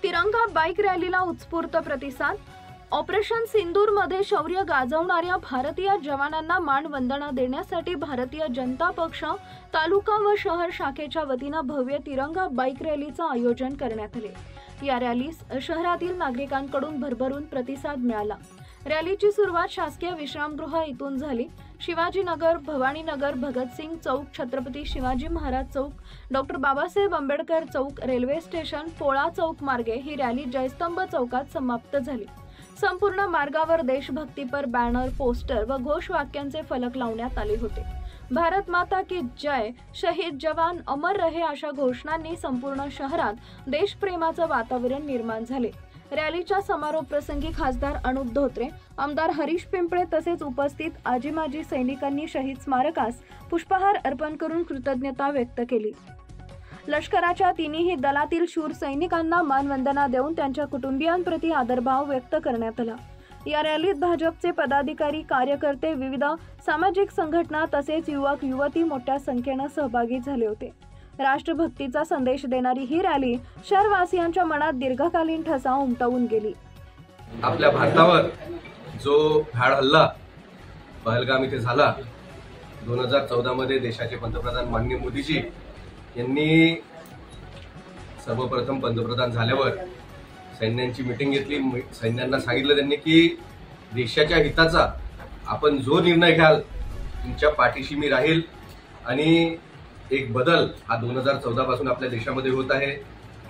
तिरंगा बाईक रॅलीला उत्स्फूर्त प्रतिसाद। ऑपरेशन सिंदूर मध्ये शौर्य गाजवणाऱ्या भारतीय जवानांना मानवंदना देण्यासाठी भारतीय जनता पक्ष तालुका व शहर शाखेच्या वतीने भव्य तिरंगा बाईक रॅलीचे आयोजन करण्यात आले। या रॅलीस शहरातील नागरिकांकडून भरभरून प्रतिसाद मिळाला। रॅलीची सुरुवात शासकीय विश्रामगृह येथून झाली। शिवाजीनगर, भवानीनगर, भगतसिंग चौक, छत्रपती शिवाजी महाराज चौक, डॉक्टर बाबासाहेब आंबेडकर चौक, रेल्वे स्टेशन, पोळा चौक मार्गे ही रॅली जयस्तंभ चौकात समाप्त झाली। संपूर्ण मार्गावर देशभक्तीपर बॅनर, पोस्टर व घोषवाक्यांचे फलक लावण्यात आले होते। भारत माता की जय, शहीद जवान अमर रहे अशा घोषणांनी संपूर्ण शहरात देशप्रेमाचे वातावरण निर्माण झाले। रॅलीच्या समारोप प्रसंगी खासदार अनुप धोत्रे, आमदार हरीश पिंपळे तसेच उपस्थित आजी माजी सैनिकांनी शहीद स्मारकास पुष्पहार अर्पण करून कृतज्ञता व्यक्त केली। लष्कराच्या तिन्ही दलातील शूर सैनिकांना मानवंदना देऊन त्यांच्या कुटुंबियांप्रती आदरभाव व्यक्त करण्यात आला। या रॅलीत भाजपचे पदाधिकारी, कार्यकर्ते, विविध सामाजिक संघटना तसेच युवक युवती मोठ्या संख्येने सहभागी झाले होते। राष्ट्रभक्तीचा संदेश देणारी ही रॅली शहरवासियांच्या मनात दीर्घकालीन ठसा उमटवून गेली। आपल्या भारतावर जो भ्याड हल्ला पहलगाम इथे झाला 2014 मध्ये देशाचे पंतप्रधान माननीय मोदीजी यांनी सर्वप्रथम पंतप्रधान झाल्यावर सैन्यांची मीटिंग घेतली। सैन्यांना सांगितलं त्यांनी की देशाच्या हिताचा आपण जो निर्णय घ्याल तुमच्या पाठीशी मी राहील। आणि एक बदल हा 2014 पासून आपल्या देशामध्ये होत आहे।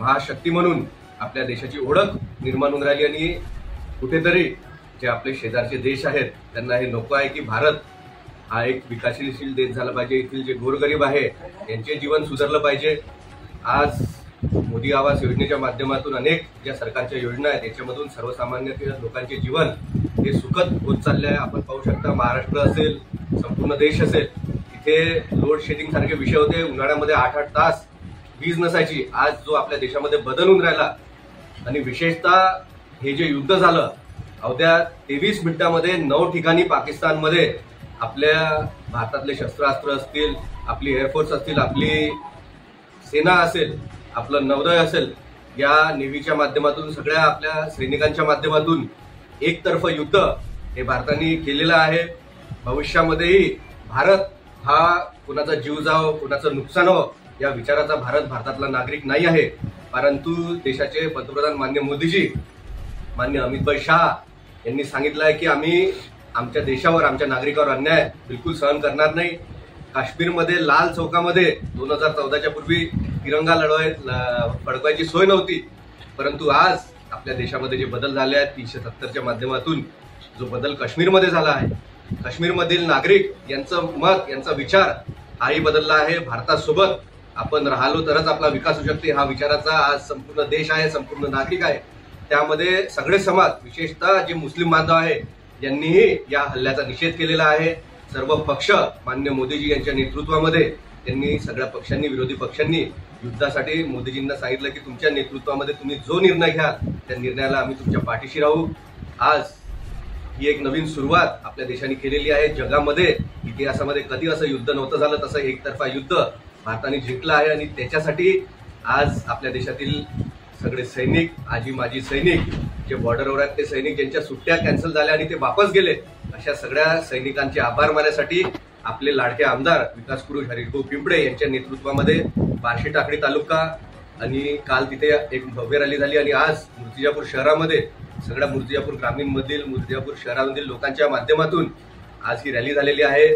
महाशक्ती म्हणून आपल्या देशाची ओळख निर्माण होऊन राहिली आणि कुठेतरी जे आपले शेजारचे देश आहेत त्यांना हे नको आहे की भारत हा एक विकासशील देश झाला पाहिजे, येथील जे गोरगरीब आहे यांचे जीवन सुधारलं पाहिजे। आज मोदी आवास योजनेच्या माध्यमातून अनेक ज्या सरकारच्या योजना आहेत त्याच्यामधून सर्वसामान्य लोकांचे जीवन हे सुखद होत चालले आहे। आपण पाहू शकता महाराष्ट्र असेल, संपूर्ण देश असेल, इथे लोड शेडिंग सारखे विषय होते। उन्हाळ्यामध्ये 8-8 तास वीज नसायची। आज जो आपल्या देशामध्ये बदल होऊन राहिला आणि विशेषतः हे जे युद्ध झालं अवघ्या 23 मिनिटांमध्ये 9 ठिकाणी पाकिस्तानमध्ये आपल्या भारतातले शस्त्रास्त्र असतील, आपली एअरफोर्स असतील, आपली सेना असेल, आपलं नौदल असेल, या नेव्हीच्या माध्यमातून सगळ्या आपल्या सैनिकांच्या माध्यमातून एकतर्फ युद्ध हे भारताने केलेलं आहे। भविष्यामध्येही भारत हा कुणाचा जीव जावो, कुणाचं नुकसान हो या विचाराचा भारतातला नागरिक नाही आहे। परंतु देशाचे पंतप्रधान माननीय मोदीजी, माननीय अमित शाह यांनी सांगितलं आहे की आम्ही आमच्या देशावर, आमच्या नागरिकावर अन्याय बिलकुल सहन करणार नाही। काश्मीरमध्ये लाल चौकामध्ये 2014च्या पूर्वी तिरंगा फडकवायची सोय नव्हती, परंतु आज आपल्या देशामध्ये जे बदल झाले आहेत 370च्या माध्यमातून जो बदल काश्मीरमध्ये झाला आहे, काश्मीरमधील नागरिक यांचं मत, यांचा विचार हाही बदलला आहे। भारतासोबत आपण राहिलो तरच आपला विकास होऊ शकते हा विचाराचा आज संपूर्ण देश आहे, संपूर्ण नागरिक आहे। त्यामध्ये सगळे समाज, विशेषतः जे मुस्लिम बांधव आहे यांनीही या हल्ल्याचा निषेध केलेला आहे। सर्व पक्ष माननीय मोदीजी यांच्या नेतृत्वामध्ये त्यांनी सगळ्या पक्षांनी, विरोधी पक्षांनी युद्धासाठी मोदीजींना सांगितलं की तुमच्या नेतृत्वामध्ये तुम्ही जो निर्णय घ्याल त्या निर्णयाला आम्ही तुमच्या पाठीशी राहू। आज ही एक नवीन सुरुवात आपल्या देशाने केलेली आहे। जगामध्ये इतिहासामध्ये कधी असं युद्ध नव्हतं झालं, तसं एकतर्फा युद्ध भारताने जिंकलं आहे आणि त्याच्यासाठी आज आपल्या देशातील सगळे सैनिक, आजी माजी सैनिक, जे बॉर्डरवर आहेत ते सैनिक ज्यांच्या सुट्ट्या कॅन्सल झाल्या आणि ते वापस गेले, अशा सगळ्या सैनिकांचे आभार मानण्यासाठी आपले लाडके आमदार विकास पुरुष हरीश पिंपळे यांच्या नेतृत्वामध्ये बार्शी टाकळी तालुका आणि काल तिथे एक भव्य रॅली झाली आणि आज मूर्तिजापूर शहरामध्ये सगळ्या मूर्तिजापूर ग्रामीण मधील, मूर्तिजापूर शहरामधील लोकांच्या माध्यमातून आज ही रॅली झालेली आहे।